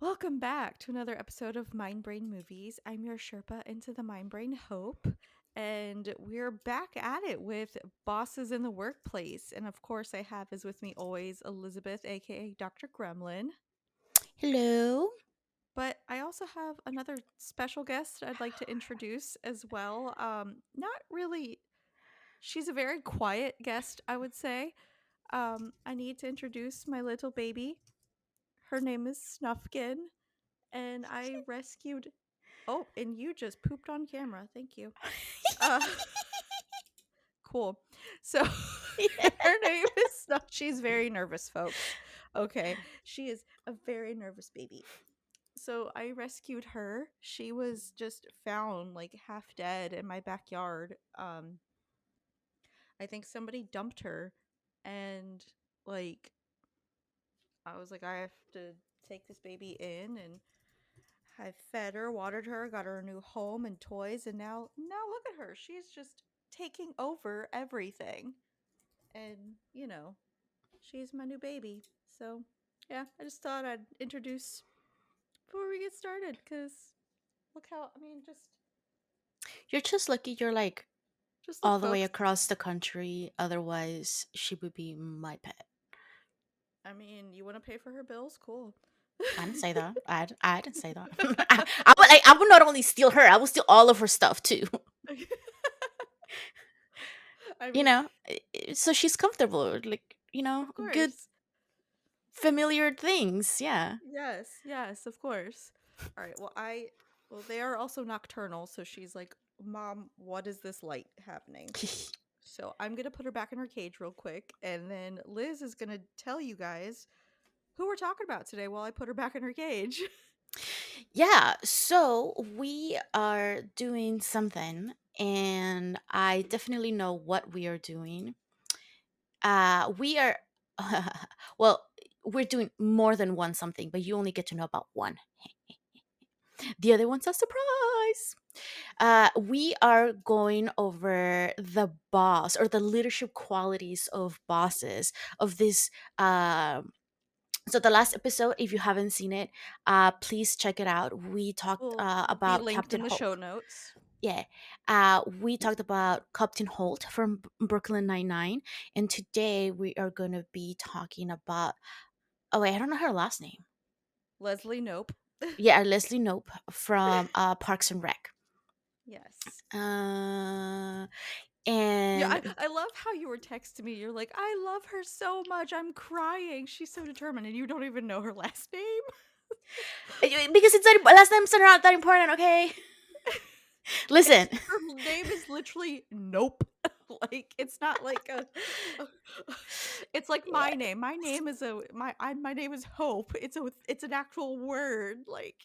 Welcome back to another episode of Mind Brain Movies. I'm your Sherpa into the Mind Brain Hope, and we're back at it with bosses in the workplace. And of course, I have as with me always Elizabeth, aka Dr. Gremlin. Hello. But I also have another special guest I'd like to introduce as well. Not really, she's a very quiet guest, I would say. I need to introduce my little baby. Her name is Snuffkin, and I rescued. Oh, and you just pooped on camera. Thank you. Uh, cool. So her name is Snuff. She's very nervous, folks. Okay, she is a very nervous baby. So I rescued her. She was just found like half dead in my backyard. I think somebody dumped her, and like I was like, I have to take this baby in, and I fed her, watered her, got her a new home and toys, and now look at her. She's just taking over everything. And, she's my new baby. So, yeah, I just thought I'd introduce before we get started cuz look how You're just lucky you're like just look all the way folks. across the country. Otherwise, she would be my pet. You want to pay for her bills? Cool. I didn't say that. I didn't say that. I would not only steal her, I would steal all of her stuff too. I You mean, know, so she's comfortable. Like of good course. familiar things. Yeah. Yes, yes, of course. All right. Well, they are also nocturnal, so she's like, "Mom, what is this light happening?" So I'm gonna put her back in her cage real quick, and then Liz is gonna tell you guys who we're talking about today while I put her back in her cage. Yeah. So we are doing something, and I definitely know what we are doing. We are well, we're doing more than one something, but you only get to know about one. The other one's a surprise. We are going over the boss or the leadership qualities of bosses of this. So the last episode, if you haven't seen it, please check it out. We talked Will be about linked Captain in the show Holt. notes. Yeah, we talked about Captain Holt from Brooklyn Nine-Nine, and today we are going to be talking about. Oh wait, I don't know her last name. Leslie Nope. Yeah, Leslie Knope from Parks and Rec. Yes. Uh, Yeah, and I love how you were texting me. You're like, I love her so much. I'm crying. She's so determined, and you don't even know her last name. because it's not, last names are not that important, okay? Listen, Her name is literally Nope. Like it's not like a it's like yeah. my name. My name is my name is Hope. It's an actual word. Like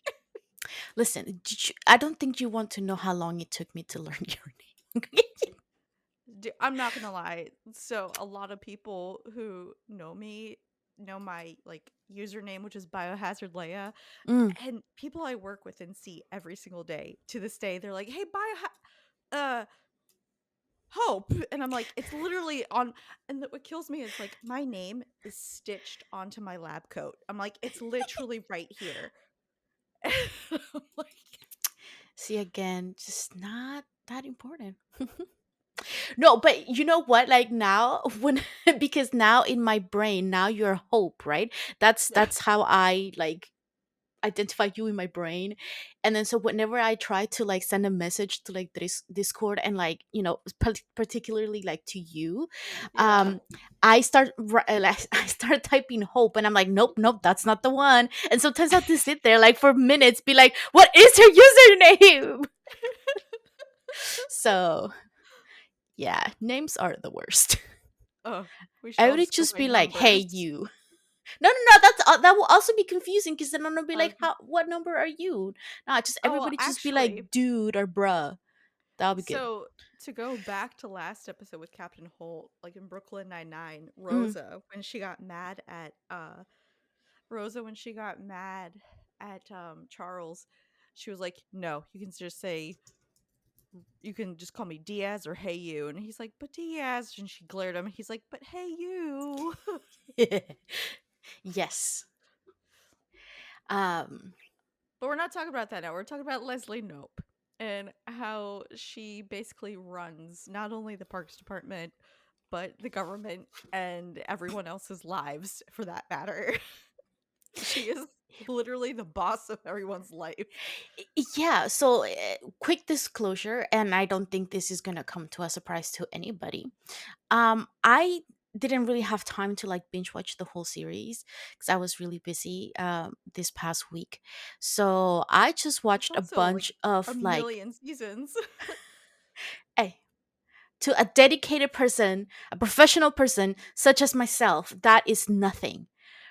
Listen. I don't think you want to know how long it took me to learn your name. I'm not gonna lie. So a lot of people who know me know my like username, which is Biohazard Leia, Mm. and people I work with and see every single day to this day. They're like, "Hey, uh, Hope," and I'm like, "It's literally on." And what kills me is like my name is stitched onto my lab coat. I'm like, "It's literally right here." I'm like, See again, just not that important. No, but you know what? Like now, when because now in my brain, now you're Hope, right? yeah, That's how I like identify you in my brain. And then so whenever I try to like send a message to like this Discord and like particularly like to you, yeah. um like, I start typing Hope, and I'm like, nope, that's not the one. And sometimes I have to sit there like for minutes, be like, what is her username? So yeah, names are the worst. Oh, we should I all would just go just by be like, hey numbers. you. No. That will also be confusing because then I'm gonna be like, Okay. how? What number are you? Nah, just Oh well, everybody just be actually, like, dude or bruh. That'll be good. so to go back to last episode with Captain Holt, like in Brooklyn Nine-Nine, Mm. Rosa when she got mad at Charles, she was like, "No, you can just call me Diaz or Hey You," and he's like, "But Diaz," and she glared at him. He's like, "But Hey You." Yes. Um, But we're not talking about that now. We're talking about Leslie Knope and how she basically runs not only the Parks Department, but the government and everyone else's lives for that matter. She is literally the boss of everyone's life. yeah, so quick disclosure, and I don't think this is gonna come to a surprise to anybody. I didn't really have time to like binge watch the whole series because I was really busy this past week. So I just It's watched a also like bunch a of like, million seasons. hey, to a dedicated person, a professional person such as myself, that is nothing.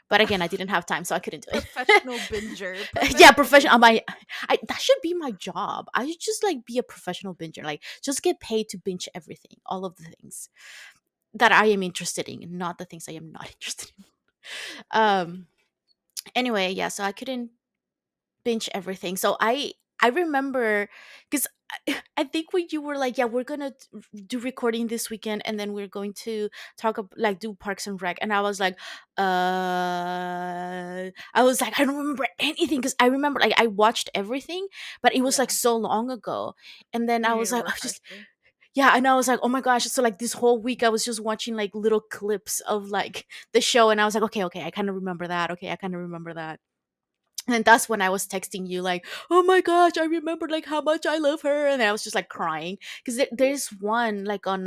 But again, I didn't have time, so I couldn't do it. Professional binger. Yeah, Professional professional. binger. I that should be my job. I should just like be a professional binger. Like, just get paid to binge everything, all of the things that I am interested in, not the things I am not interested in. Anyway, yeah, so I couldn't binge everything. So I remember because I think when you were like, yeah, we're gonna do recording this weekend, and then we're going to like do Parks and Rec, and I was like, I was like, I don't remember anything because I remember like I watched everything, but it was like Yeah. so long ago, and then You I need was a like, I just refresher. yeah, and I was like, oh my gosh. So like this whole week I was just watching like little clips of like the show, and I was like, okay, I kind of remember that. Okay, I kind of remember that. And that's when I was texting you like, oh my gosh, I remember like how much I love her, and I was just like crying because there's one like on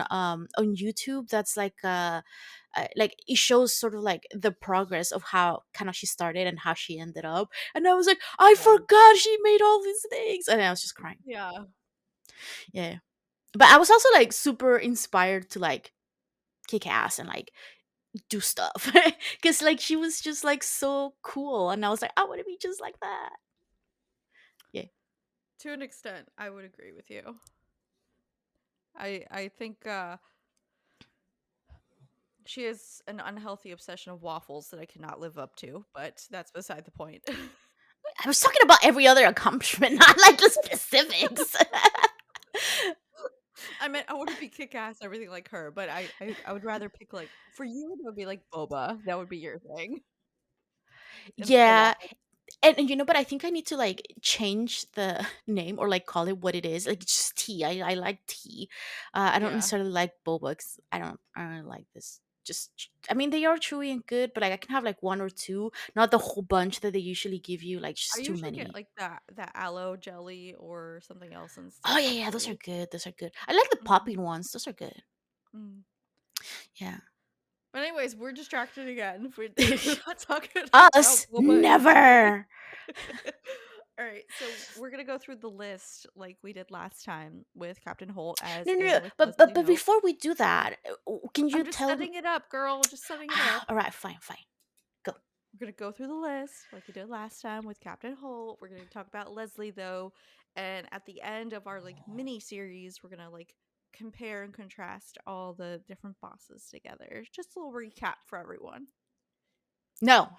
YouTube that's like it shows sort of like the progress of how kind of she started and how she ended up, and I was like, I Yeah. forgot she made all these things, and I was just crying. Yeah. Yeah, but I was also like super inspired to like kick ass and like do stuff because like she was just like so cool, and I was like, I want to be just like that. Yeah. To an extent, I would agree with you. I think she has an unhealthy obsession of waffles that I cannot live up to, but that's beside the point. I was talking about every other accomplishment, not like the specifics. I meant I want to be kick ass, everything like her, but I would rather pick like for you it would be like boba. That would be your thing instead of Yeah, waffles. and you know, but I think I need to like change the name or like call it what it is. Like, it's just tea. I like tea. I don't Yeah. necessarily like boba 'cause I don't like this. I mean, they are chewy and good, but like I can have like one or two, not the whole bunch that they usually give you. Like, I just too usually get many. like that aloe jelly or something else Oh instead yeah, yeah, those are actually. good. Those are good. I like the Mhm. popping ones. Those are good. Mm. Yeah. But anyways, we're distracted again. We're not talking about Us boba and tea. never. All right, so we're gonna go through the list like we did last time with Captain Holt as No, no, in no. with But Leslie Nope. before we do that, can you I'm just tell me? setting it up, girl. Just setting it up. All right, fine, fine. Go. We're gonna go through the list like we did last time with Captain Holt. We're gonna talk about Leslie though, and at the end of our like mini series, we're gonna like compare and contrast all the different bosses together. Just a little recap for everyone. No.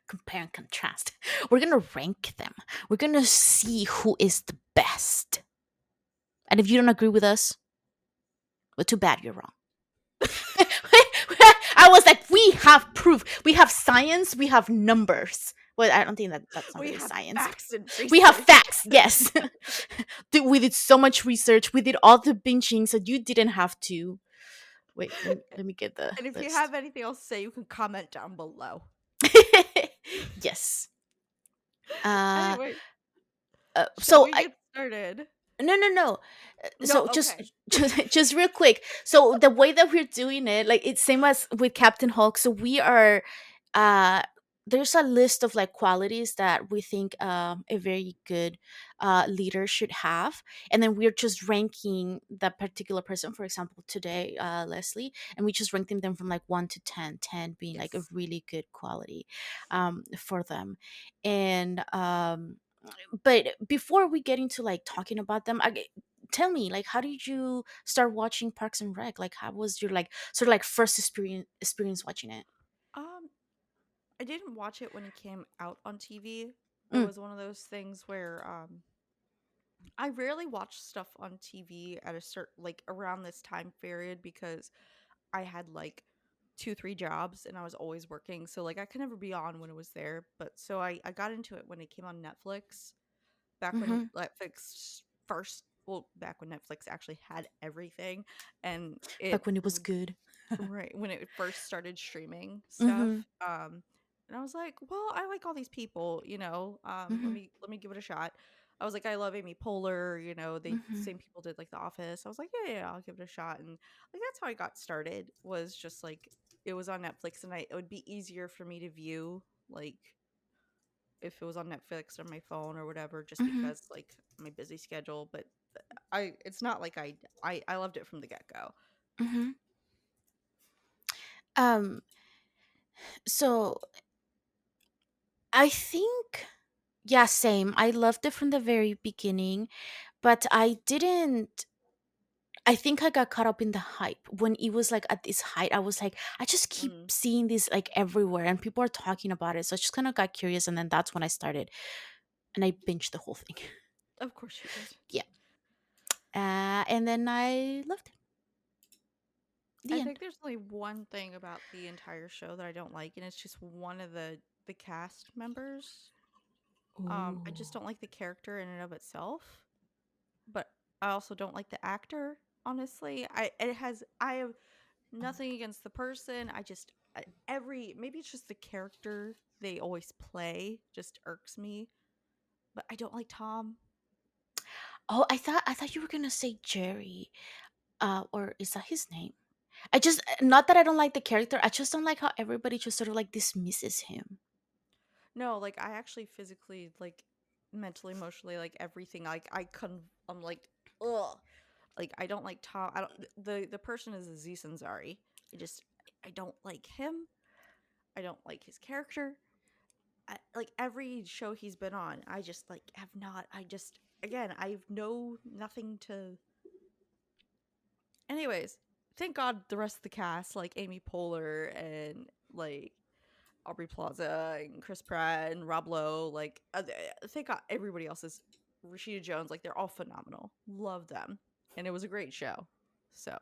Compare and contrast. We're gonna rank them. We're gonna see who is the best. And if you don't agree with us, well, too bad, you're wrong. I was like, we have proof. We have science. We have numbers. Well, I don't think that's not We really have science, but facts and we have research. facts. Yes, we did so much research. We did all the binging, so you didn't have to. Wait, let me get the And if you list. have anything else to say, you can comment down below. Yes. Uh, Anyway, shall so we I get started? no, no, no. No, So just, okay. just real quick. So the way that we're doing it, like it's same as with Captain Hulk. So we are, uh, there's a list of like qualities that we think a very good leader should have, and then we're just ranking that particular person. For example, today, Leslie, and we just ranking them from like 1 to 10, 10 being like a Yes. really good quality for them, and but before we get into like talking about them, tell me like how did you start watching Parks and Rec? Like, how was your like sort of like first experience watching it? Um, I didn't watch it when it came out on TV. It Mm, was one of those things where I rarely watch stuff on TV at a certain like around this time period because I had like 2, 3 jobs and I was always working, so, like, I could never be on when it was there, but so I got into it when it came on Netflix, back when Mhm. Netflix first well, back when Netflix actually had everything, and it Back when it was good. right, when it first started streaming Mhm. stuff, and I was like, "Well, I like all these people, Mhm. let me give it a shot." I was like, "I love Amy Poehler," they Mhm. same people did, like, The Office. I was like, "Yeah, yeah, yeah, I'll give it a shot," and, like, that's how I got started, was just, like, it was on Netflix, and it would be easier for me to view, like, if it was on Netflix or my phone or whatever, just Mhm. because, like, my busy schedule, but I it's not like I loved it from the get-go. Mhm. Um so I think, yeah, same. I loved it from the very beginning, but I think I got caught up in the hype. When it was like at this height, I was like, I just keep Mm, seeing this like everywhere and people are talking about it. So I just kind of got curious and then that's when I started and I binged the whole thing. of course you did. Yeah. And then I loved it. The I end. think there's only one thing about the entire show that I don't like, and it's just one of the cast members. I Ooh. just don't like the character in and of itself, but I also don't like the actor, honestly. I have nothing against the person. Every maybe it's just the character they always play just irks me, but I don't like Tom. Oh, I thought you were gonna say Jerry. Or is that his name? I just not that I don't like the character. I just don't like how everybody just sort of like dismisses him. No, like I actually physically like mentally, emotionally, like everything. I'm like, ugh. Like I don't like Tom. I don't the person is Aziz Ansari. I don't like him. I don't like his character. Like every show he's been on, I just like have not. I just again, I've no nothing to. Anyways, thank God the rest of the cast, like Amy Poehler and like Aubrey Plaza and Chris Pratt and Rob Lowe, like thank God everybody else is Rashida Jones, like they're all phenomenal. Love them, and it was a great show. So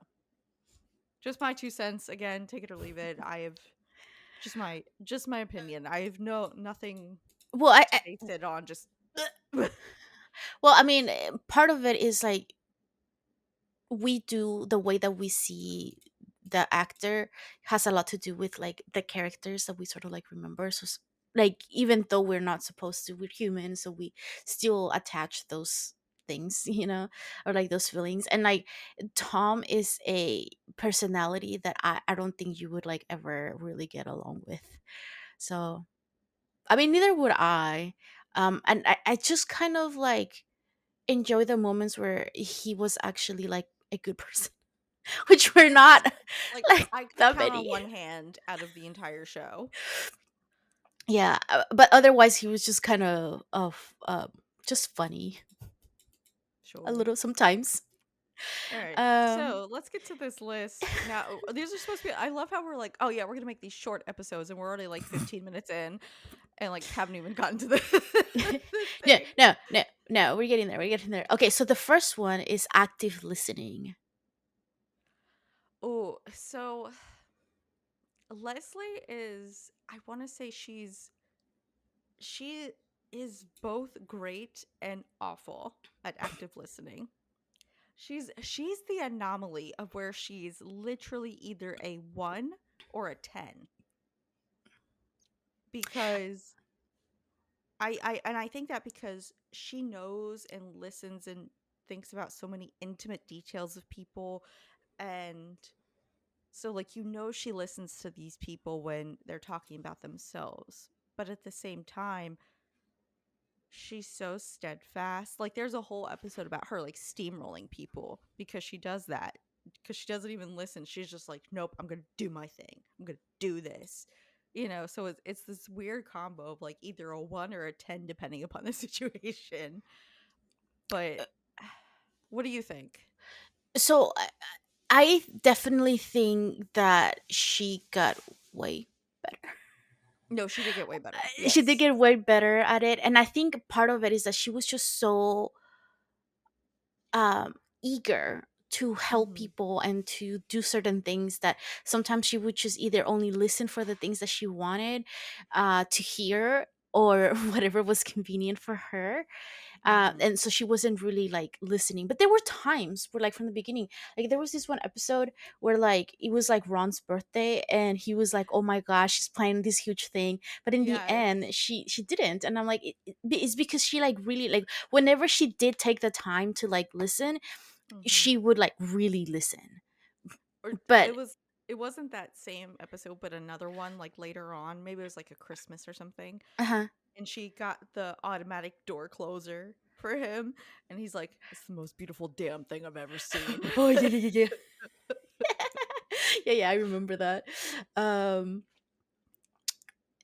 just my 2 cents. Again, take it or leave it. I have just my opinion. I have nothing Well, to base it on. Just I mean, part of it is like we do the way that we see the actor has a lot to do with like the characters that we sort of like remember. So like even though we're not supposed to, we're humans, so we still attach those things, or like those feelings. And like Tom is a personality that I don't think you would like ever really get along with. So I mean, neither would I. And I just kind of like enjoy the moments where he was actually like a good person, which were not like like I could that count on many. one hand out of the entire show. Yeah, but otherwise he was just kind of just funny a Sure. little sometimes. All right. Um, So let's get to this list. Now, these are supposed to be. I love how we're like, oh, yeah, we're going to make these short episodes, and we're already like 15 minutes in and like haven't even gotten to the, the no, thing. no, no, no. We're getting there. We're getting there. Okay, so the first one is active listening. Oh, so Leslie is, I want to say she is both great and awful at active listening. She's the anomaly of where she's literally either a 1 or a 10 because I think that because she knows and listens and thinks about so many intimate details of people, and so like she listens to these people when they're talking about themselves, but at the same time she's so steadfast. Like there's a whole episode about her like steamrolling people because she does that. Because she doesn't even listen. She's just like, nope, I'm gonna do my thing. I'm gonna do this. So it's this weird combo of like either a 1 or a 10 depending upon the situation. But what do you think? So I definitely think that she got way better. No, she did get way better. She did Yes. get way better at it, and I think part of it is that she was just so eager to help Mhm. people and to do certain things that sometimes she would just either only listen for the things that she wanted to hear, or whatever was convenient for her. Mhm. And so she wasn't really like listening, but there were times where, like, from the beginning, like there was this one episode where like it was like Ron's birthday and he was like, oh my gosh, she's planning this huge thing, but in the Yes. end she didn't. And I'm like, it's because she like really like, whenever she did take the time to like listen, Mhm. she would like really listen. Or But it wasn't that same episode, but another one, like, later on, maybe it was, like, a Christmas or something, uh-huh. and she got the automatic door closer for him, and he's like, "It's the most beautiful damn thing I've ever seen." Oh yeah, yeah, yeah, yeah, yeah, I remember that. um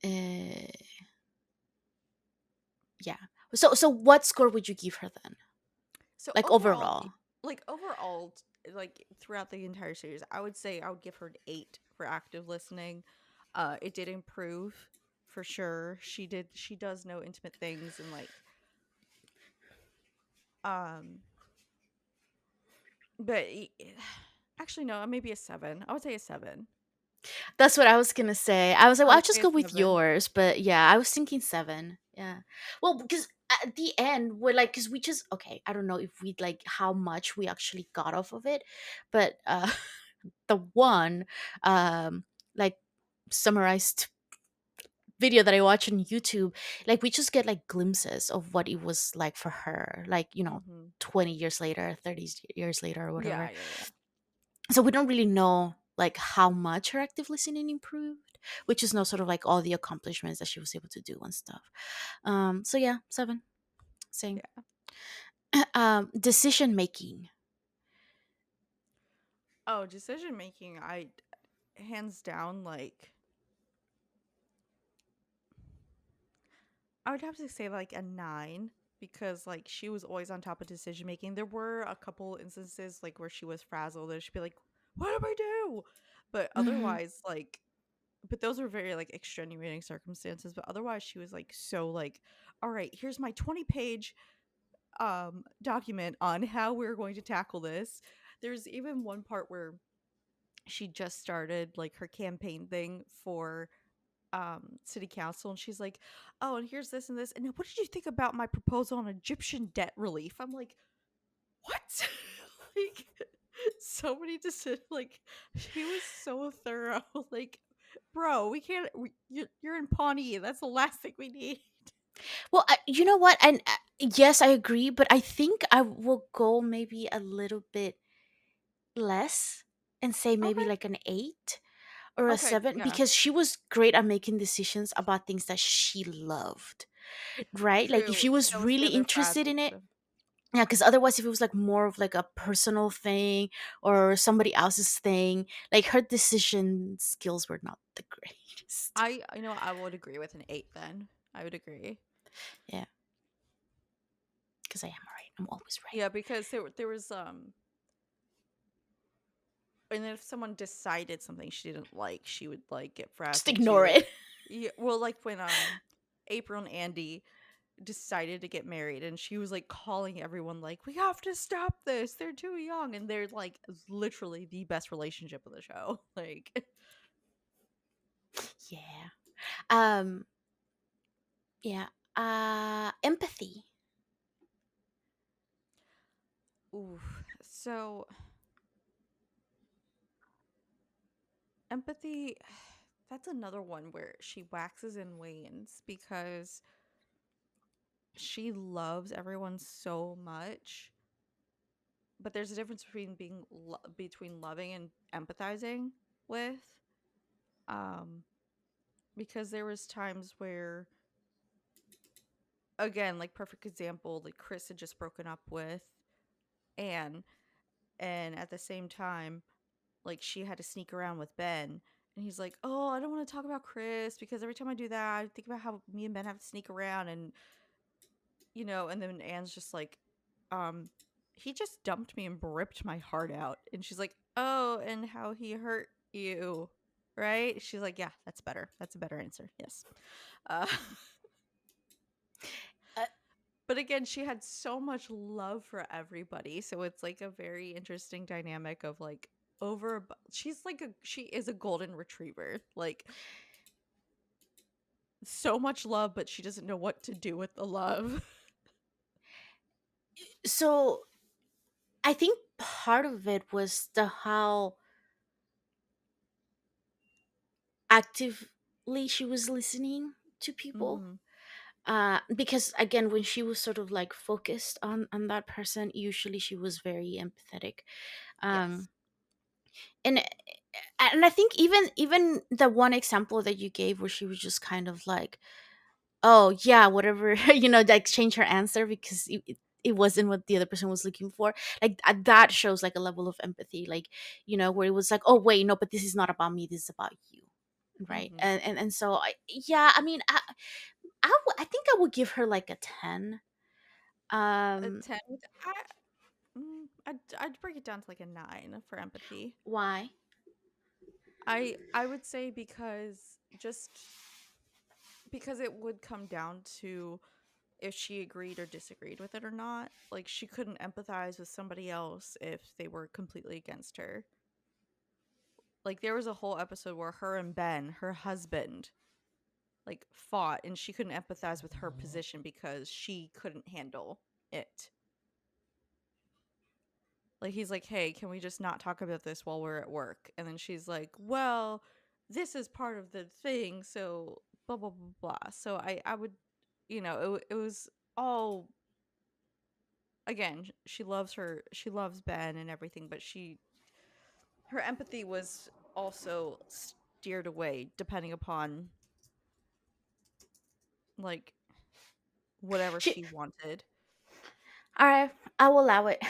uh, yeah. So what score would you give her then, So like overall, overall? like throughout the entire series, I would say I would give her an 8 for active listening. It did improve for sure. She does know intimate things and like um but actually no, maybe a 7. I would say a 7. That's what I was gonna say. I was like, I well, I'll would just say a go with 7. yours, but yeah, I was thinking 7. Yeah. Well, because at the end, we're like, because we just okay. I don't know if we like how much we actually got off of it, but the one like summarized video that I watch on YouTube, like we just get like glimpses of what it was like for her, like 20 years later, 30 years later, or Yeah, whatever. yeah, yeah. So we don't really know like how much her active listening improved, which is no sort of like all the accomplishments that she was able to do and stuff. So yeah, 7, same. Yeah. Decision making. Oh, decision making, I hands down like I would have to say like a 9 because like she was always on top of decision making. There were a couple instances like where she was frazzled and she'd be like, "What do I do?" But Hmm. otherwise like but those were very like extenuating circumstances, but otherwise she was like so like, "All right, here's my 20-page document on how we're going to tackle this." There's even one part where she just started like her campaign thing for city council, and she's like, "Oh, and here's this and this, and what did you think about my proposal on Egyptian debt relief?" I'm like, "What?" Like, so many decisions. Like, she was so thorough. Like, bro, we can't you're in Pawnee, that's the last thing we need. Well, you know what? And yes, I agree, but I think I will go maybe a little bit less and say maybe Okay. like an 8 or a Okay, 7, yeah. because she was great at making decisions about things that she loved, right? Like if True. she was That was the really other interested frazzled in it. part of. Yeah, because otherwise, if it was like more of like a personal thing or somebody else's thing, like her decision skills were not the greatest. I would agree with an 8 then. I would agree. Yeah, because I am right. I'm always right. Yeah, because there was and then if someone decided something she didn't like, she would like get Just frazzled ignore too. it. Yeah, well, like when April and Andy decided to get married, and she was like calling everyone like, "We have to stop this. They're too young," and they're like literally the best relationship of the show. Like, Yeah. Um. Yeah. Empathy. ooh, so empathy. That's another one where she waxes and wanes because she loves everyone so much, but there's a difference between between loving and empathizing with um because there was times where, again, like perfect example, like Chris had just broken up with Anne, and at the same time like she had to sneak around with Ben, and he's like, "Oh, I don't want to talk about Chris because every time I do that I think about how me and Ben have to sneak around." And and then Anne's just like, um he just dumped me and ripped my heart out. And she's like, "Oh, and how he hurt you." Right? She's like, "Yeah, that's better. That's a better answer." Yes. uh Uh, But again, she had so much love for everybody, so it's like a very interesting dynamic of like she's like she is a golden retriever. Like so much love, but she doesn't know what to do with the love. So I think part of it was the how actively she was listening to people. Mhm. Because again, when she was sort of like focused on that person, usually she was very empathetic. Yes. um and and I think even the one example that you gave where she was just kind of like, oh yeah, whatever, like change her answer because it wasn't what the other person was looking for. Like that shows like a level of empathy, like, where it was like, oh wait, no, but this is not about me, this is about you, right? Mhm. And so yeah, I mean, I think I would give her like a 10. A um 10 I'd break it down to like a 9 for empathy. why? I would say because it would come down to if she agreed or disagreed with it or not. Like she couldn't empathize with somebody else if they were completely against her. Like there was a whole episode where her and Ben, her husband, like fought and she couldn't empathize with her position because she couldn't handle it. Like he's like, "Hey, can we just not talk about this while we're at work?" And then she's like, "Well, this is part of the thing, so blah blah blah blah." So I would, it was all again. She loves Ben and everything, but her empathy was also steered away depending upon like whatever She she wanted. I will allow it.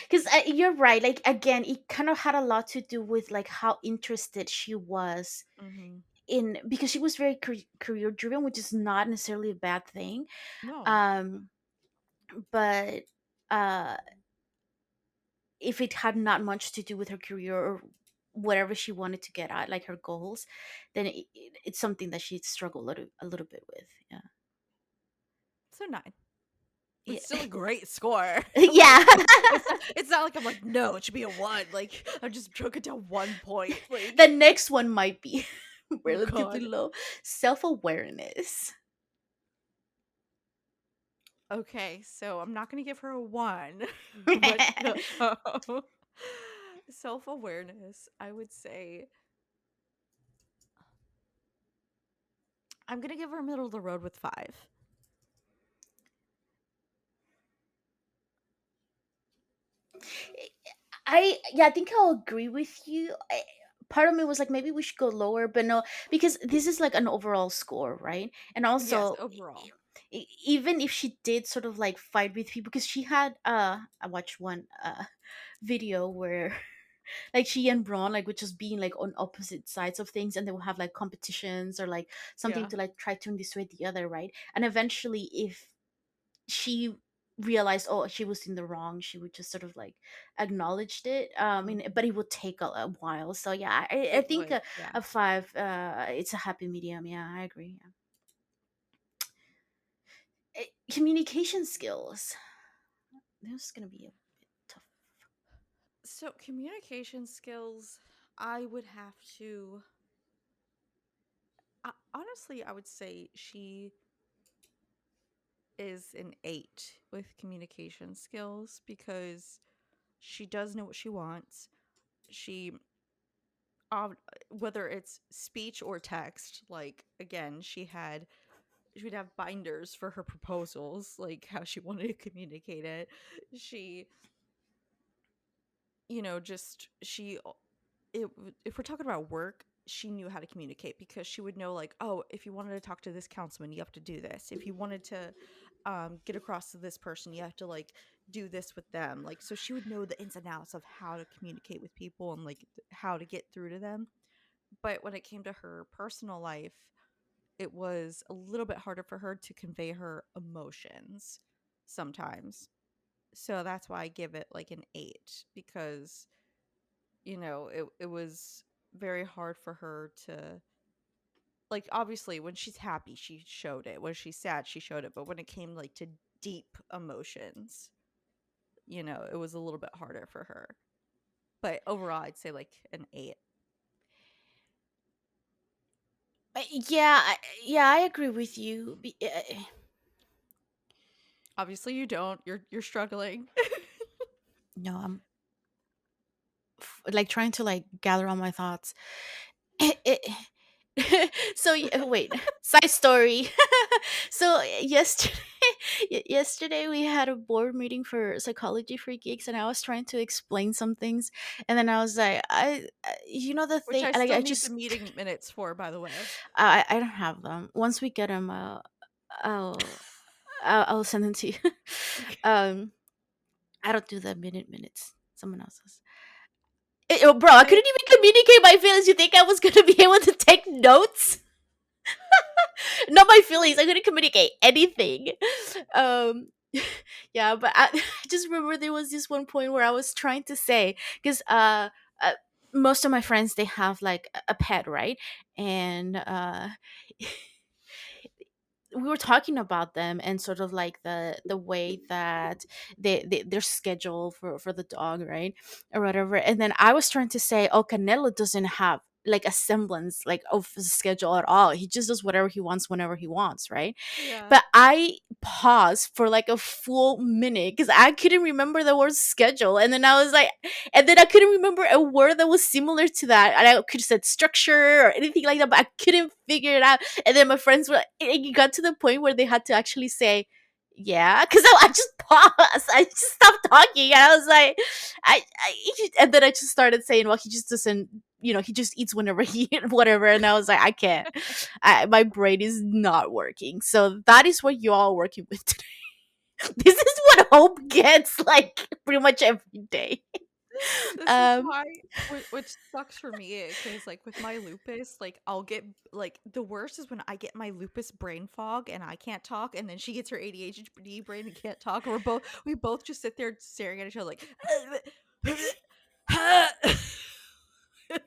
Because you're right, like again, it kind of had a lot to do with like how interested she was Hmm. in, because she was very career driven, which is not necessarily a bad thing. No, um but uh if it had not much to do with her career or whatever she wanted to get at, like her goals, then it's something that she'd struggle a little bit with. Yeah. so 9. Yeah. It's still a great score. Yeah. Like it's not like I'm like, no, it should be a 1. Like I just broke it down 1 point. The Like next one might be oh relatively god. low. Self-awareness. Okay, so I'm not gonna give her a 1, but self-awareness, I would say I'm gonna give her middle of the road with 5. Yeah, I think I'll agree with you. Part of me was like, maybe we should go lower, but no, because this is like an overall score, right? And Yes, also, overall. even if she did sort of like fight with people, because she had I watched one video where like she and Braun like would just being like on opposite sides of things, and they will have like competitions or like something Yeah. to like try to dissuade the other, right? And eventually, if she realized, oh, she was in the wrong, she would just sort of like acknowledged it. Mhm. But it would take a while. So yeah, I It think would, yeah. a 5, it's a happy medium. Yeah, I agree. Yeah. Communication skills, this is gonna be a bit tough. So, communication skills, I would have to honestly, I would say she is an 8 with communication skills because she does know what she wants. She um, whether it's speech or text, like again, she would have binders for her proposals, like how she wanted to communicate it. She, just if we're talking about work, she knew how to communicate because she would know like, oh, if you wanted to talk to this councilman, you have to do this. If you wanted to get across to this person, you have to like do this with them. Like so she would know the ins and outs of how to communicate with people and like how to get through to them. But when it came to her personal life, it was a little bit harder for her to convey her emotions sometimes. So that's why I give it like an 8 because it was very hard for her to like obviously when she's happy she showed it. When she's sad she showed it, but when it came like to deep emotions, it was a little bit harder for her. But overall, I'd say like an 8. Yeah, yeah, I agree with you. Obviously, you don't. You're struggling. No, I'm like trying to like gather all my thoughts. So wait, side story. So yesterday, yesterday we had a board meeting for psychology for geeks, and I was trying to explain some things, and then I was like, you know, the Which thing, I like still I need the just, meeting minutes for, by the way. I don't have them. Once we get them, I'll I'll send them to you. um, I don't do the minutes. Someone else does. Oh, bro, I I couldn't even communicate my feelings. You think I was gonna be able to take notes? Not my feelings. I couldn't communicate anything. Um, yeah, but I just remember there was this one point where I was trying to say because most of my friends they have like a pet, right? And we were talking about them and sort of like the way that their schedule for the dog, right, or whatever. And then I was trying to say, oh, Canelo doesn't have like a semblance like of a schedule at all. He just does whatever he wants whenever he wants, right? Yeah. But I paused for like a full minute because I couldn't remember the word schedule. And then I was like, and then I couldn't remember a word that was similar to that. And I could have said structure or anything like that, but I couldn't figure it out. And then my friends were, it got to the point where they had to actually say, yeah, because I just paused. I just stopped talking. And I was like, and then I just started saying, well, he just doesn't, he just eats whenever he whatever. And I was like, I can't. My brain is not working. So that is what you all are working with today. This is what Hope gets like pretty much every day. This is Um, why, which sucks for me, because like with my lupus, like I'll get like the worst is when I get my lupus brain fog and I can't talk, and then she gets her ADHD brain and can't talk, and we both just sit there staring at each other like,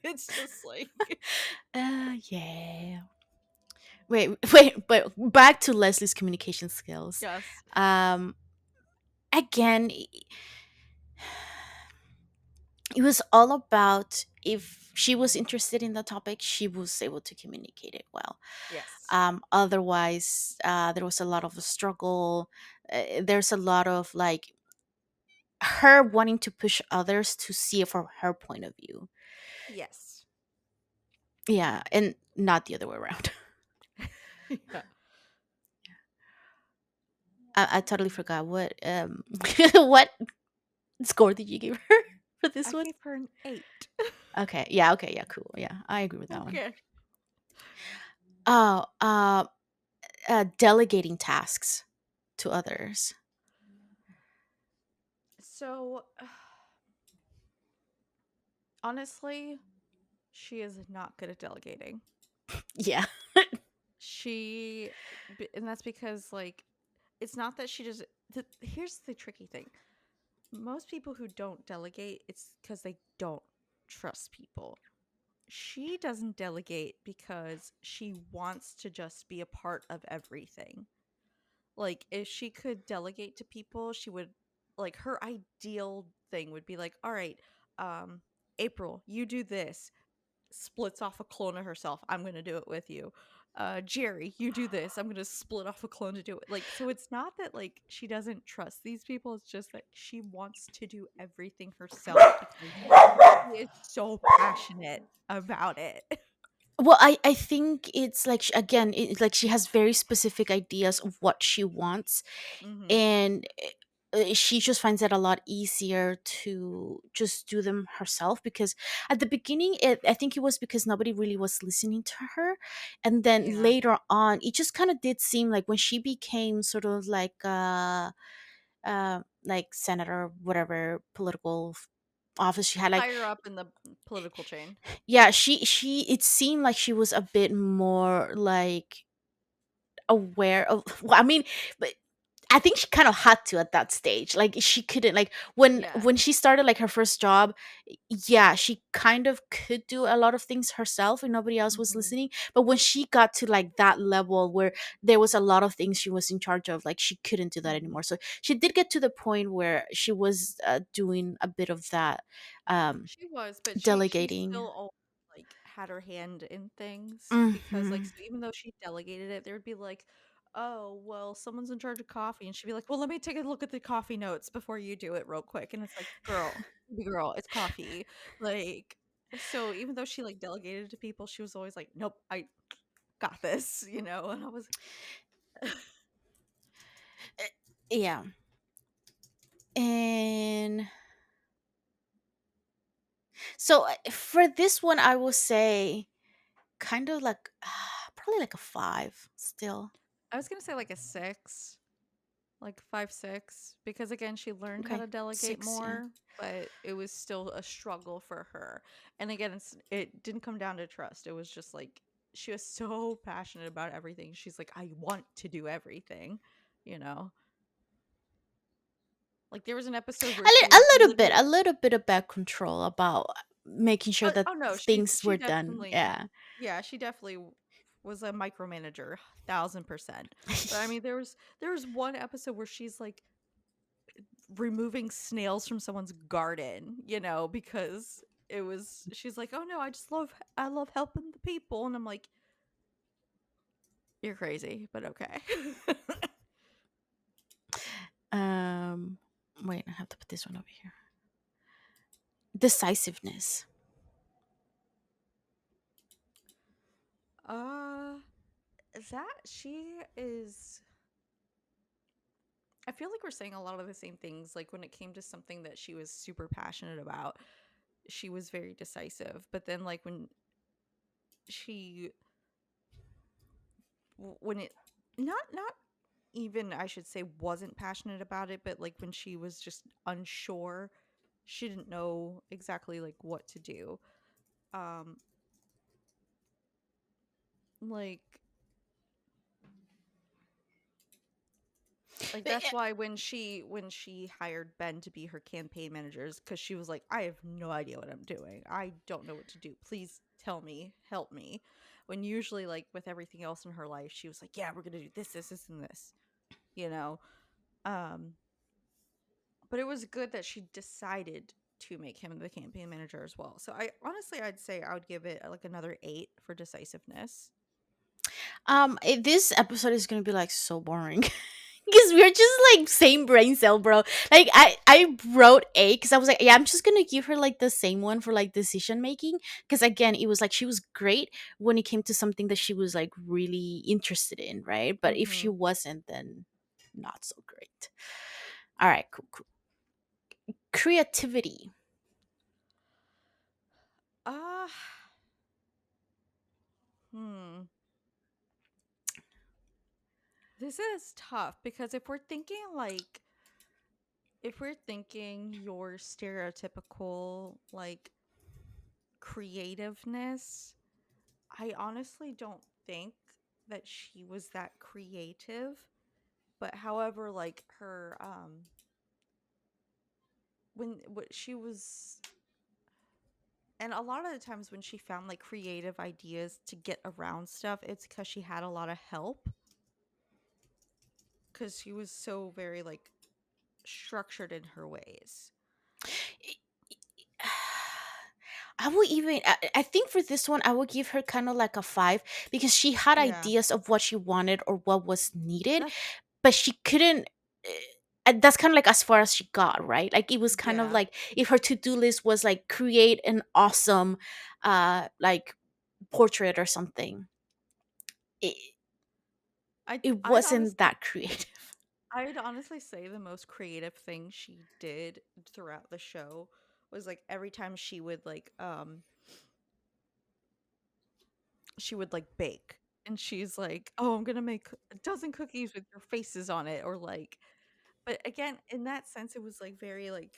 it's just like yeah. Wait, but back to Leslie's communication skills. yes, Um, again, it was all about if she was interested in the topic, she was able to communicate it well. yes, Otherwise, there was a lot of a struggle. There's a lot of like her wanting to push others to see it from her point of view. yes, Yeah, and not the other way around. yeah. I totally forgot what what score did you give her for this I one? gave her an 8. Okay, yeah, okay, yeah, cool, yeah, I agree with that one. Okay, Oh, delegating tasks to others. so honestly, she is not good at delegating. Yeah. And that's because like it's not that she does here's the tricky thing. Most people who don't delegate, it's because they don't trust people. She doesn't delegate because she wants to just be a part of everything. Like if she could delegate to people, she would, like, her ideal thing would be like, all right, um April, you do this, splits off a clone of herself. I'm gonna do it with you. Jerry, you do this. I'm gonna split off a clone to do it. Like, so it's not that like she doesn't trust these people. It's just that she wants to do everything herself because she is so passionate about it. Well, I think it's like again, it's like she has very specific ideas of what she wants, Hmm. and she just finds it a lot easier to just do them herself because at the beginning I think it was because nobody really was listening to her, and then Yeah. later on it just kind of did seem like when she became sort of like senator, whatever political office she had, like, Higher up in the political chain. yeah, she it seemed like she was a bit more like aware of well, I mean, but I think she kind of had to at that stage. Like she couldn't, like Yeah. when she started like her first job, yeah, she kind of could do a lot of things herself and nobody else was Mhm. listening. But when she got to like that level where there was a lot of things she was in charge of, like she couldn't do that Mhm. anymore. So she did get to the point where she was doing a bit of that um She was, but she delegating. still always, like, had her hand in things because, like, Hmm. so even though she delegated it, there would be like, "Oh, well, someone's in charge of coffee," and she'd be like, "Well, let me take a look at the coffee notes before you do it real quick," and it's like, "Girl, baby girl, it's coffee." Like, so even though she, like, delegated to people, she was always like, "Nope, I got this," you know, and I was Yeah. And so for this one, I will say kind of like probably like a 5 still. I was gonna say like a 6. Like 5, 6, because again, she learned how Okay, to delegate 6. Yeah. more, but it was still a struggle for her. And again, it didn't come down to trust. It was just like she was so passionate about everything. She's like, I want to do everything, you know? Like there was an episode where she A was little bit, literally of bad control about making sure that oh no, things she were done. definitely Yeah. yeah, she definitely was a micromanager, 1000%. But I mean there was one episode where she's like removing snails from someone's garden, you know, because it was she's like, "Oh no, I love helping the people." And I'm like, "You're crazy, but okay." um Wait, I have to put this one over here. Decisiveness. uh that she is I feel like we're saying a lot of the same things like when it came to something that she was super passionate about, she was very decisive. But then like when she when it not even I should say wasn't passionate about it, but like when she was just unsure, she didn't know exactly like what to do. Um like that's why when she hired Ben to be her campaign managers cuz she was like I have no idea what I'm doing. I don't know what to do. Please tell me, help me. When usually like with everything else in her life, she was like, yeah, we're going to do this and this, you know. Um but it was good that she decided to make him the campaign manager as well. So I honestly I'd say I would give it like another 8 for decisiveness. This episode is gonna be like so boring because we're just like same brain cell, bro. Like I wrote A because I was like, yeah, I'm just gonna give her like the same one for like decision making, because again, it was like she was great when it came to something that she was like really interested in, right? But if she Mhm. wasn't, then not so great. All right, cool, cool. Creativity. Uh hmm. This is tough because if we're thinking your stereotypical like creativeness, I honestly don't think that she was that creative. But however, like her when what she was and a lot of the times when she found like creative ideas to get around stuff, it's because she had a lot of help because she was so very like structured in her ways. I will even I think for this one I will give her kind of like a 5 because she had Yeah, ideas of what she wanted or what was needed, that's but she couldn't that's kind of like as far as she got, right? Like it was kind of yeah. like if her to-do list was like create an awesome like portrait or something. It, I it I'd wasn't honestly that creative. I'd honestly say the most creative thing she did throughout the show was like every time she would like bake and she's like, "Oh, I'm going to make a dozen cookies with your faces on it," or like but again, in that sense it was like very like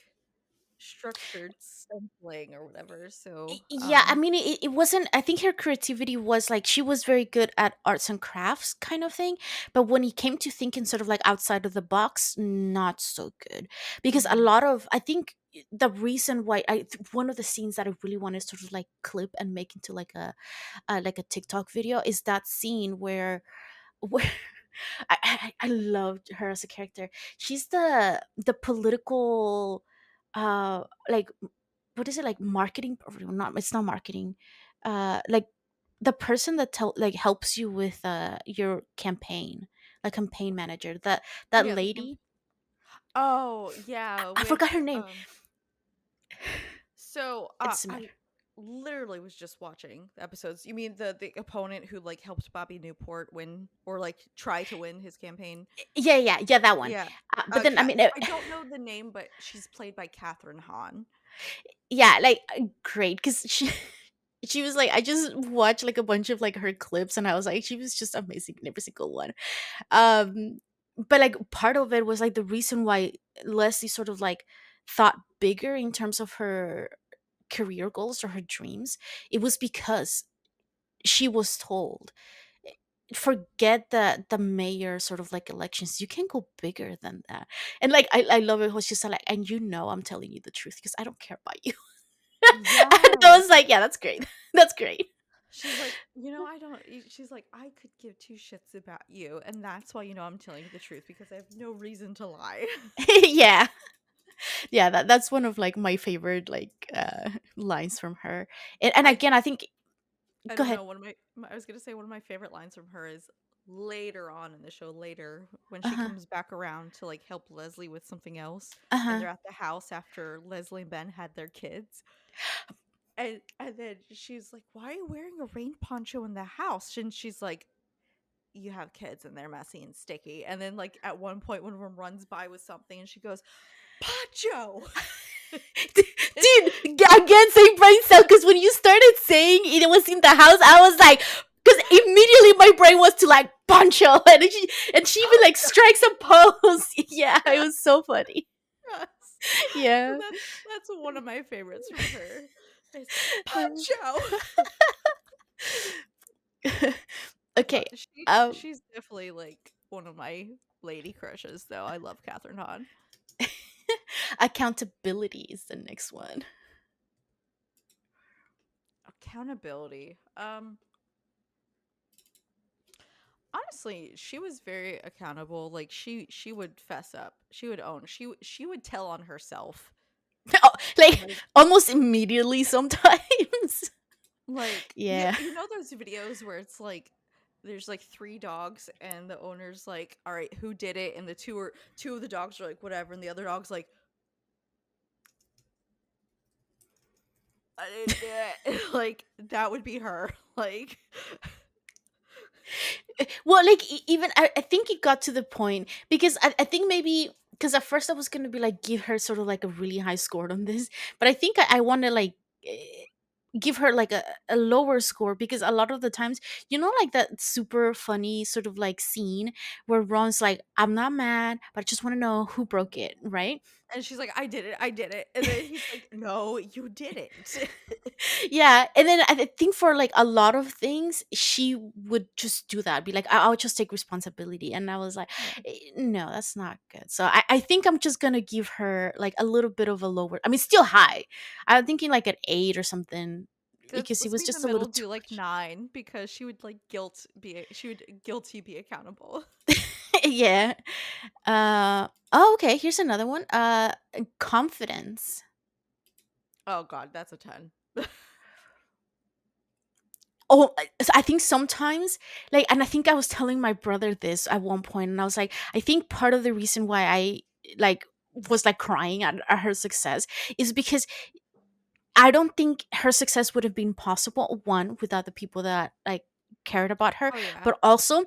structured sampling or whatever. So, Yeah, I mean, it wasn't. I think her creativity was like she was very good at arts and crafts kind of thing, but when it came to thinking sort of like outside of the box, not so good. Because a mhm. lot of, I think the reason why one of the scenes that I really wanted to sort of like clip and make into like a TikTok video is that scene where I loved her as a character. She's the political like what is it, like marketing, or not, it's not marketing, like the person that like helps you with your campaign, like campaign manager, that Yeah, the camp. lady. Oh, yeah, I forgot with, her name. so, It doesn't I matter. literally was just watching the episodes. You mean the opponent who, like, helped Bobby Newport win or, like, try to win his campaign? Yeah, yeah, yeah, that one. Yeah. But then I mean, I don't know the name, but she's played by Catherine Hahn. yeah, like great, because she was like, I just watched like a bunch of like her clips, and I was like, she was just amazing in every single one. um but like part of it was like the reason why Leslie sort of like thought bigger in terms of her career goals or her dreams. It was because she was told, forget the mayor sort of like elections, you can go bigger than that. And like I love it how she's like, and I'm telling you the truth because I don't care about you. And I was Yes. like, yeah, that's great. That's great. She's like, I don't she's like, "I could give 2 shits about you, and that's why, I'm telling you the truth because I have no reason to lie." Yeah, yeah, that's one of like my favorite like lines from her. And I again, I think, I go don't ahead. know, one of I was gonna say one of my favorite lines from her is later on in the show, later, when she Uh-huh. comes back around to, like, help Leslie with something else, and Uh-huh. they're at the house after Leslie and Ben had their kids, and then she's like, "Why are you wearing a rain poncho in the house?" And she's like, "You have kids and they're messy and sticky." And then, like, at one point, one of them runs by with something, and she goes, "Poncho!" Dude, again, same brain cell. Because when you started saying it was in the house, I was like, because immediately my brain was to like Pancho, and she even like Poncho! strikes a pose. Yeah, it Yeah, was so funny. yes. So Yeah. that's one of my favorites from her. Is Poncho. Okay. Um, She's definitely, like, one of my lady crushes, though. I love Catherine Hahn. accountability is the next one. Accountability. Honestly, she was very accountable. Like, she would fess up. She would own. She would tell on herself. Oh, like Like almost immediately sometimes. you Yeah. you know those videos where it's like there's like three dogs and the owner's like, "All right, who did it?" And the two of the dogs are like, "Whatever," and the other dog's like, "I didn't do it." Like that would be her. Like Well, like even I think it got to the point because I think maybe because at first I was gonna be like give her sort of like a really high score on this, but I think I want to like give her like a lower score because a lot of the times, like that super funny sort of like scene where Ron's like, I'm not mad, but I just want to know who broke it, right? and she's like, "I did it. I did it." And then he's like, "No, you didn't." Yeah, and then I think for like a lot of things she would just do that, be like, I'll just take responsibility, and I was like, Yeah. No, that's not good. So I think I'm just gonna give her like a little bit of a lower, I mean, still high. I'm thinking like an 8 or something because it Let's was meet in the just a middle, little do too like much. 9 because she would guilty be accountable. Yeah. Oh, okay, here's another one. Confidence. Oh god, that's a 10. Oh, I think sometimes, like, and I think I was telling my brother this at one point, and I was like, I think part of the reason why I like was like crying at her success is because I don't think her success would have been possible, one, without the people that like cared about her, Oh yeah. but also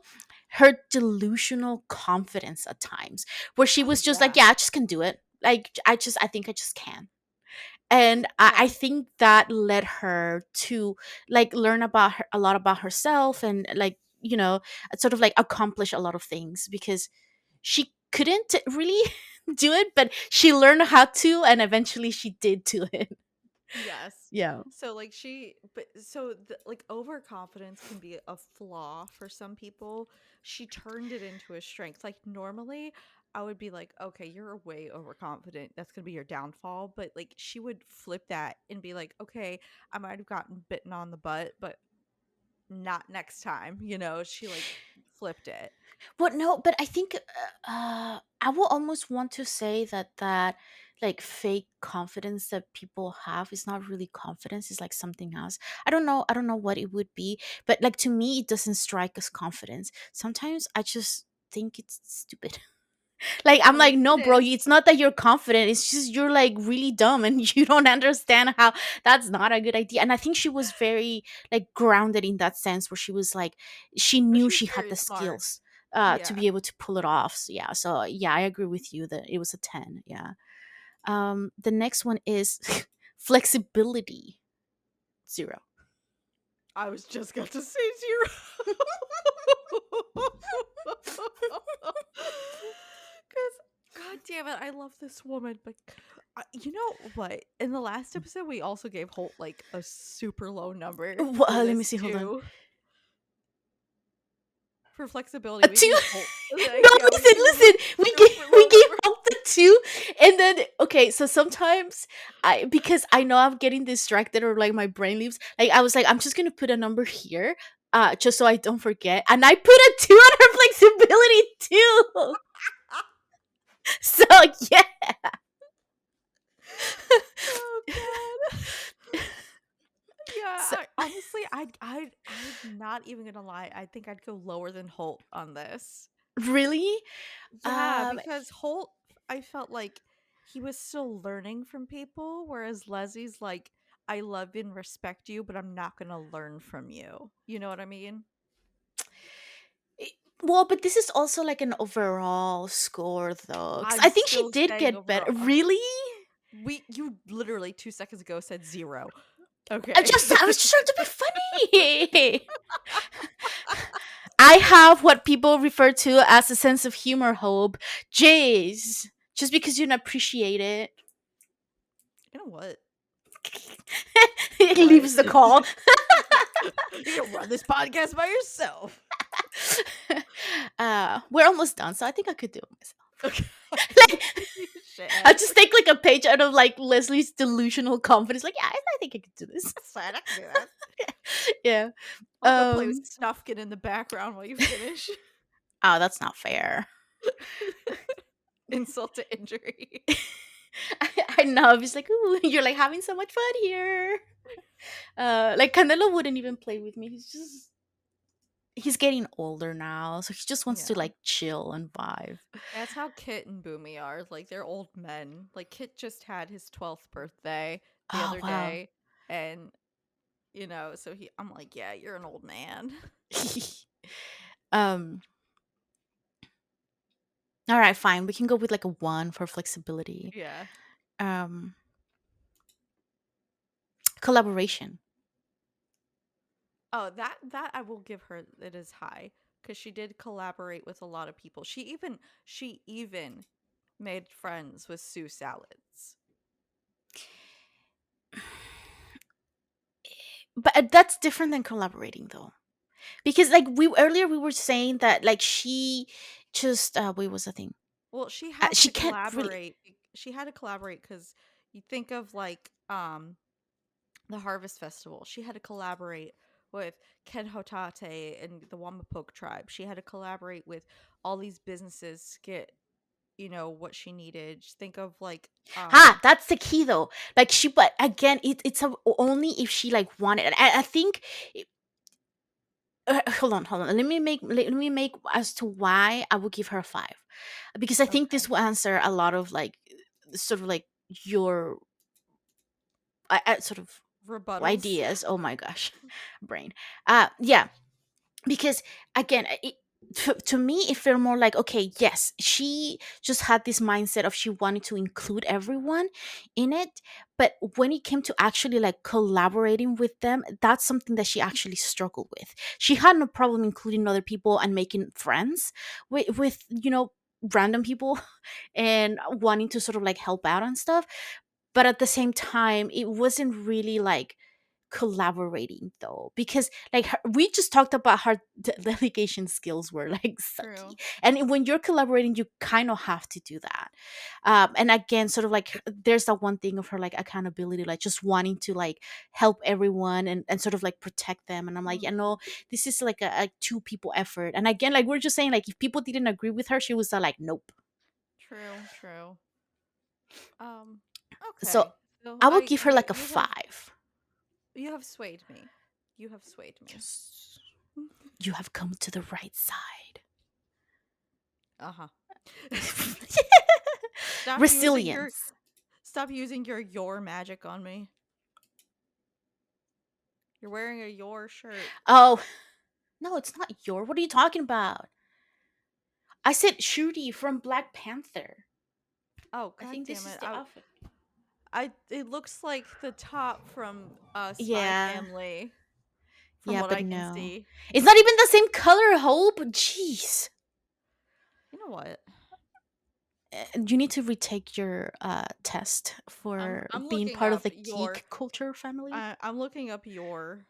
her delusional confidence at times, where she Oh was just like, yeah. yeah, I just can do it. Like, I think I just can. And I Yeah. think that led her to like learn about a lot about herself, and like, sort of like accomplish a lot of things because she couldn't really. do it, but she learned how to, and eventually she did do it. Yes. Yeah. So like like overconfidence can be a flaw for some people. She turned it into a strength. Like normally I would be like, okay, you're way overconfident. That's gonna be your downfall. But like she would flip that and be like, okay, I might have gotten bitten on the butt, but not next time. She like flipped it. Well, no, but I think I will almost want to say that like fake confidence that people have is not really confidence. It's like something else. I don't know. I don't know what it would be, but like to me, it doesn't strike as confidence. Sometimes I just think it's stupid. Like I'm Oh, like, no, it bro, is. it's not that you're confident. It's just you're like really dumb and you don't understand how that's not a good idea. And I think she was very like grounded in that sense where she was like, she Oh, knew she's she had very the smart. skills to Yeah. be able to pull it off. So, yeah. So yeah, I agree with you that it was a 10. Yeah. The next one is flexibility. 0. I was just going to say 0. Because, god damn it, I love this woman. But you know what? In the last episode, we also gave Holt like a super low number for Let me this see. Hold on. too. For flexibility, we 2. gave Holt No, like yeah, we listen, gave him a listen. We gave super we low gave number. out the 2, and then okay. So sometimes because I know I'm getting distracted or like my brain leaves. Like I was like, I'm just gonna put a number here, just so I don't forget. And I put a 2 on her flexibility too. So yeah, Oh god. Yeah, so, honestly, I'm not even gonna lie. I think I'd go lower than Holt on this. really, Yeah, um, because Holt, I felt like he was still learning from people, whereas Leslie's like, I love and respect you, but I'm not gonna learn from you. You know what I mean? i- well, but this is also like an overall score though, because I'm I think she still did saying get better. overall. Really, You literally 2 seconds ago said 0. I Okay. just I was just trying to be funny. I have what people refer to as a sense of humor, Hope. Jeez. Just because you don't appreciate it. You know what? It What? leaves the call. You can run this podcast by yourself. We're almost done, so I think I could do it myself. Okay. Like, You I should. just take like a page out of like Leslie's delusional confidence. Like, yeah, I think I could do this. That's fine. I can do that. Yeah. I'll go play with Um. Snufkin in the background while you finish. Oh, that's not fair. Insult to injury. I know. He's like, ooh, you're like having so much fun here. Like Canelo wouldn't even play with me. He's getting older now, so he just wants to Yeah. like chill and vibe. That's how Kit and Boomy are. Like they're old men. Like Kit just had his 12th birthday the Oh other wow. day and so I'm like, "Yeah, you're an old man." um. All right, fine. We can go with like a 1 for flexibility. Yeah. Um. Collaboration. Oh, that I will give her it is high cuz she did collaborate with a lot of people. She even made friends with Sue Salads. But that's different than collaborating though. Because like we earlier we were saying that like she just wait, what's the thing? Well, she had She to can't really. collaborate. She had to collaborate because you think of like the Harvest Festival. She had to collaborate with Ken Hotate and the Wamapoke tribe. She had to collaborate with all these businesses to get what she needed. Just think of like That's the key though. Like she, but again, only if she like wanted. And I think. Hold on. Let me make as to why I would give her a 5, because I think okay this will answer a lot of like sort of like your sort of rebuttals. ideas. Oh my gosh, brain. Yeah, because again to me it felt more like, okay, yes, she just had this mindset of she wanted to include everyone in it, but when it came to actually like collaborating with them, that's something that she actually struggled with. She had no problem including other people and making friends with random people and wanting to sort of like help out and stuff. But at the same time, it wasn't really like collaborating though, because like we just talked about how delegation skills were like sucky, True. and when you're collaborating you kind of have to do that. And again, sort of like there's that one thing of her like accountability, like just wanting to like help everyone and sort of like protect them, and I'm like, Mhm. this is like a two people effort. And again, like we're just saying, like if people didn't agree with her, she was like nope. True, true. Um, So okay. So I would I give her you like a you have 5. you have swayed me. You have swayed me. Yes, you have come to the right side. Uh-huh. Stop using your Resilience. stop using your magic on me. You're wearing a your shirt. Oh, no, it's not your. What are you talking about? I said Shooty from Black Panther. Oh, I god think damn this is it. the outfit. I it looks like the top from Spy Yeah, Family from yeah, what but I can no. see. It's not even the same color, Hope. Jeez. You know what? You need to retake your test for I'm being looking part of up the your geek culture family. I'm looking up your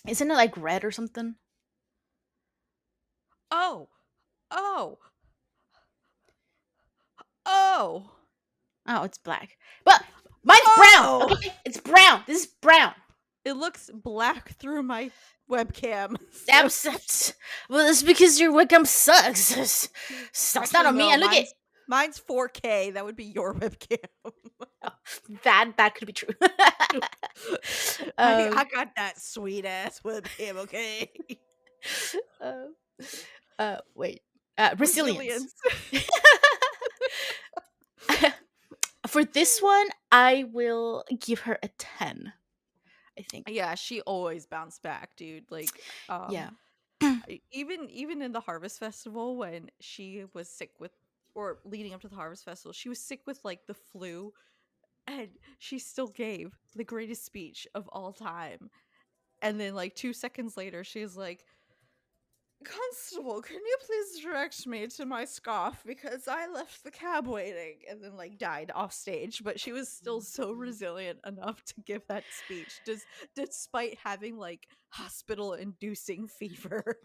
Isn't it like red or something? Oh. Oh. Oh. Oh, it's black. But mine's brown. Oh. Okay, it's brown. This is brown. It looks black through my webcam. So Well, it's because your webcam sucks. That's not actually on me. no, And look at mine's 4K. That would be your webcam. that could be true. I um, I got that sweet ass webcam, okay? uh, wait. Resilience. Resilience. For this one, I will give her a 10. I think. Yeah, she always bounced back, dude. Like, Yeah. even in the Harvest Festival when she was sick with, or leading up to the Harvest Festival, she was sick with like the flu, and she still gave the greatest speech of all time. And then like 2 seconds later, she's like, "Constable, can you please direct me to my scarf because I left the cab waiting," and then like died off stage. But she was still so resilient enough to give that speech, just despite having like hospital inducing fever.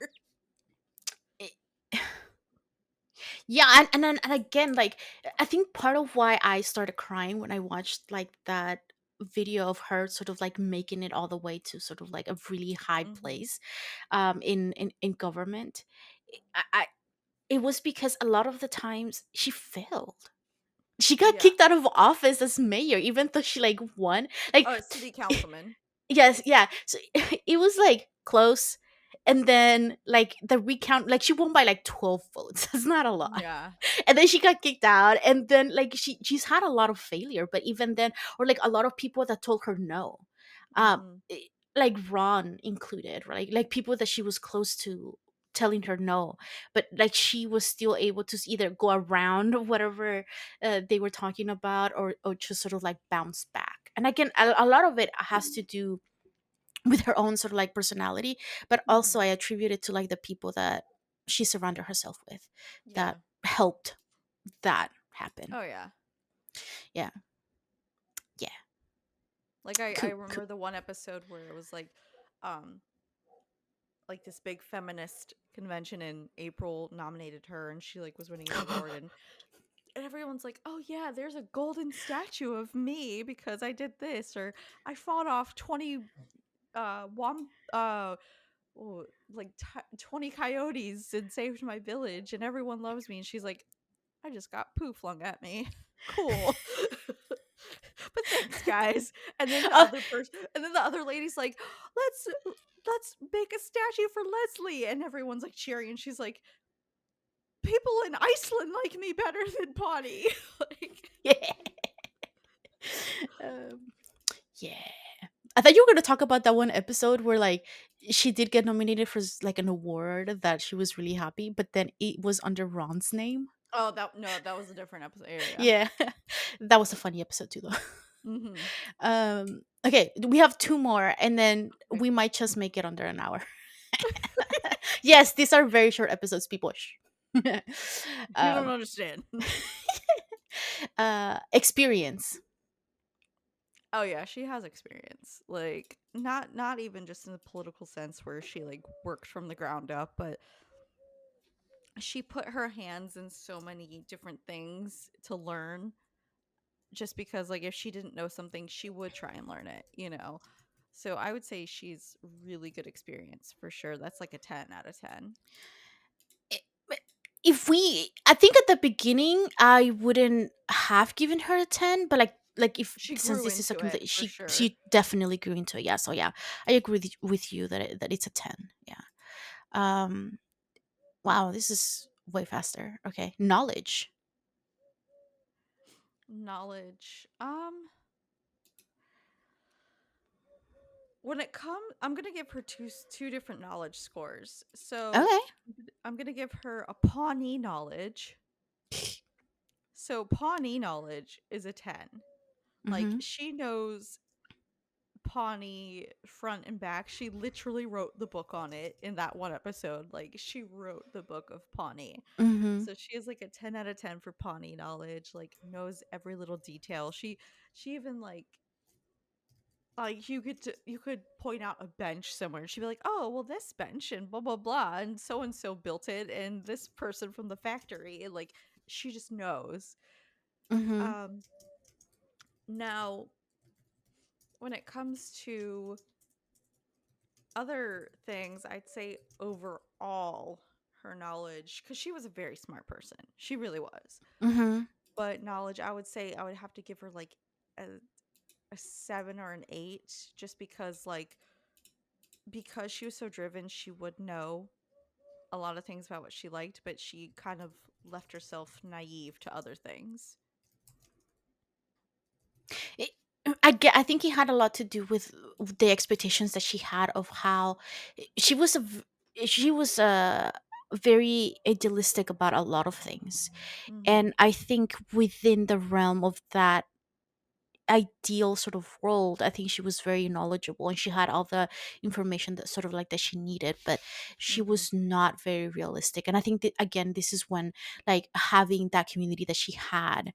It- yeah, and again, like I think part of why I started crying when I watched like that video of her sort of like making it all the way to sort of like a really high Hmm. place in government. I it was because a lot of the times she failed. She got Yeah. kicked out of office as mayor even though she like won. Like City councilman. yes, yeah. So it was like close. And then like the recount, like she won by like 12 votes. That's not a lot. Yeah. And then she got kicked out. And then like she's had a lot of failure, but even then, or like a lot of people that told her no. Um Hmm. like Ron included, right? Like people that she was close to telling her no, but like she was still able to either go around whatever they were talking about, or just sort of like bounce back. And again, a lot of it has to do with her own sort of like personality, but also Hmm. I attribute it to like the people that she surrounded herself with Yeah. that helped that happen. Oh yeah. Yeah, yeah. Like I Cool, cool. remember the one episode where it was um like this big feminist convention in April nominated her and she like was winning an award, and everyone's like, "Oh yeah, there's a golden statue of me because I did this, or I fought off 20 wom oh, like 20 coyotes and saved my village and everyone loves me." And she's like, "I just got poo flung at me." Cool. But thanks guys. And then uh, the other lady's like, let's make a statue for Leslie," and everyone's like cheering, and she's like, "People in Iceland like me better than Bonnie." Like, yeah. um, yeah. I thought you were going to talk about that one episode where like she did get nominated for like an award that she was really happy, but then it was under Ron's name. oh, that no, that was a different episode. Yeah, yeah. Yeah. That was a funny episode too though. Mhm. Okay, we have two more and then Okay. we might just make it under an hour. Yes, these are very short episodes, people. Shh. You don't um, understand. experience. Oh yeah, she has experience. Like not even just in the political sense where she like worked from the ground up, but she put her hands in so many different things to learn just because like if she didn't know something, she would try and learn it, you know. So I would say she's really good experience for sure. That's like a 10 out of 10. I- If we, I think at the beginning, I wouldn't have given her a 10, but like if She since grew this is a into it complete, for she sure. definitely grew into it. Yeah, so yeah, I agree with you that that it's a 10. Yeah. Um. Wow, this is way faster. Okay, knowledge. Knowledge. When it comes, I'm gonna give her two different knowledge scores. So Okay. I'm gonna give her a Pawnee knowledge. So Pawnee knowledge is a 10. Like Mhm. she knows Pawnee front and back. She literally wrote the book on it in that one episode. Like she wrote the book of Pawnee. Mhm. So she is like a 10 out of 10 for Pawnee knowledge, like knows every little detail. She even like you could point out a bench somewhere and she'd be like, "Oh, well this bench and blah blah blah and so built it and this person from the factory." And like she just knows. Mhm. Um Now when it comes to other things, I'd say overall her knowledge, because she was a very smart person. She really was. Mhm. But knowledge, I would say I would have to give her like a, a 7 or an 8, just because she was so driven, she would know a lot of things about what she liked, but she kind of left herself naive to other things. It, I get. I think it had a lot to do with the expectations that she had of how she was she was very idealistic about a lot of things, Hmm. and I think within the realm of that ideal sort of world, I think she was very knowledgeable and she had all the information that sort of like that she needed, but she Hmm. was not very realistic. And I think that again, this is when like having that community that she had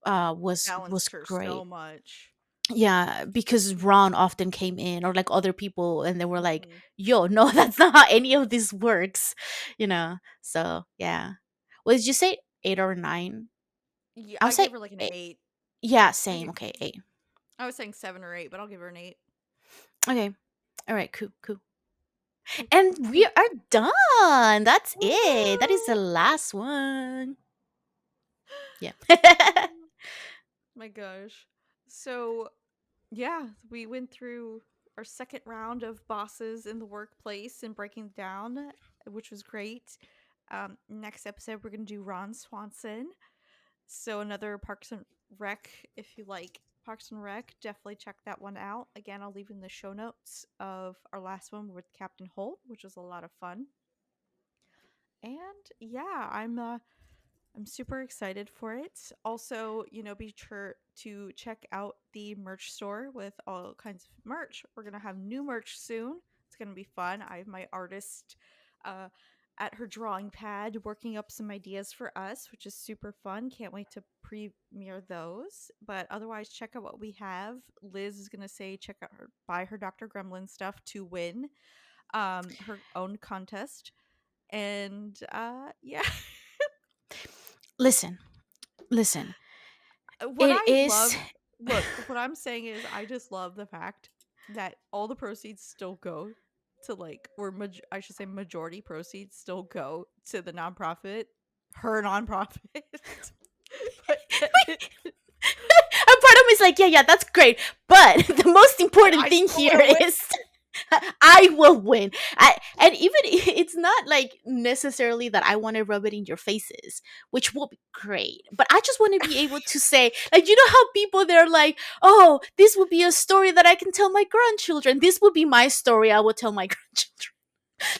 was Balanced her so great. much. Yeah, because Ron often came in or like other people and they were like, Hmm. yo, no, that's not how any of this works, you know. So yeah. What did you say? 8 or 9? Yeah, I'll I say gave her like an eight. 8. Yeah, I same. g- Okay, 8. I was saying 7 or 8, but I'll give her an 8. Okay. All right, cool, cool. Cool, cool, And cool, we cool. are done. That's it. That is the Woo! last one. Yeah. Oh my gosh. So, yeah, we went through our second round of bosses in the workplace and breaking down, which was great. Next episode, we're going to do Ron Swanson. So, another Parks and Rec. If you like Parks and Rec, definitely check that one out. Again, I'll leave in the show notes of our last one with Captain Holt, which was a lot of fun. And yeah, I'm super excited for it. Also, be sure to check out the merch store with all kinds of merch. We're going to have new merch soon. It's going to be fun. I have my artist uh, at her drawing pad working up some ideas for us, which is super fun. Can't wait to premiere those. But otherwise, check out what we have. Liz is going to say check out buy her Dr. Gremlin stuff to win her own contest. And yeah. Listen, listen. What It I is love look, what I'm saying is I just love the fact that all the proceeds still go to like I should say majority proceeds still go to the nonprofit, her nonprofit. But a part of me is like, yeah, yeah, that's great. But the most but important I thing still here want to win. is I will win. And even it's not like necessarily that I want to rub it in your faces, which will be great. But I just want to be able to say, like, you know how people they're like, oh, this would be a story that I can tell my grandchildren. This would be my story. I will tell my grandchildren.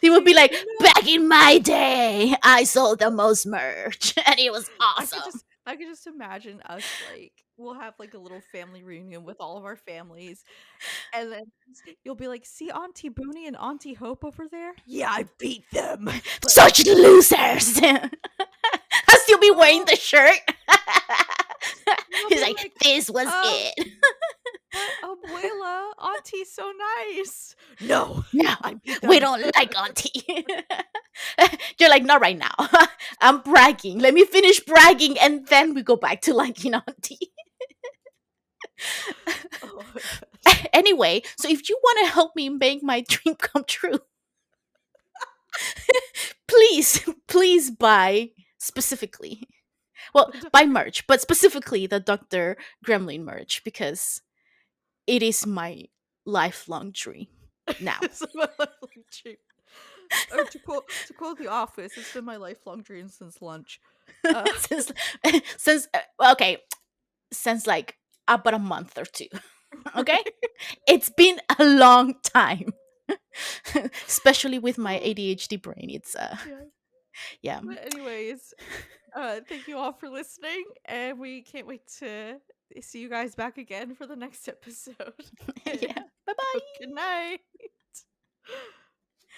They would be See, like, back in my day, I sold the most merch, and it was I could just awesome. I can just imagine us, like we'll have, like, a little family reunion with all of our families, and then you'll be like, "See Auntie Boonie and Auntie Hope over there? Yeah, I beat them, but Such losers. I'll still be wearing oh," the shirt. and they'll He's be like, like, this was "Um, it. but Abuela, Auntie's so nice." "No, No, I beat we them." don't like auntie. You're like, not right now. I'm bragging. Let me finish bragging and then we go back to liking auntie. Oh my gosh. Anyway, so if you want to help me make my dream come true, please, please buy specifically. Well, The buy doctor merch, but specifically the Dr. Gremlin merch because it is my lifelong dream now. is my lifelong dream. Or to quote The Office, "It's been my lifelong dream since lunch." Uh, since since okay, since like about a month or two. Okay? right? It's been a long time. Especially with my ADHD brain. It's Yeah. yeah. But anyways, thank you all for listening, and we can't wait to see you guys back again for the next episode. Yeah. And Bye-bye. good night.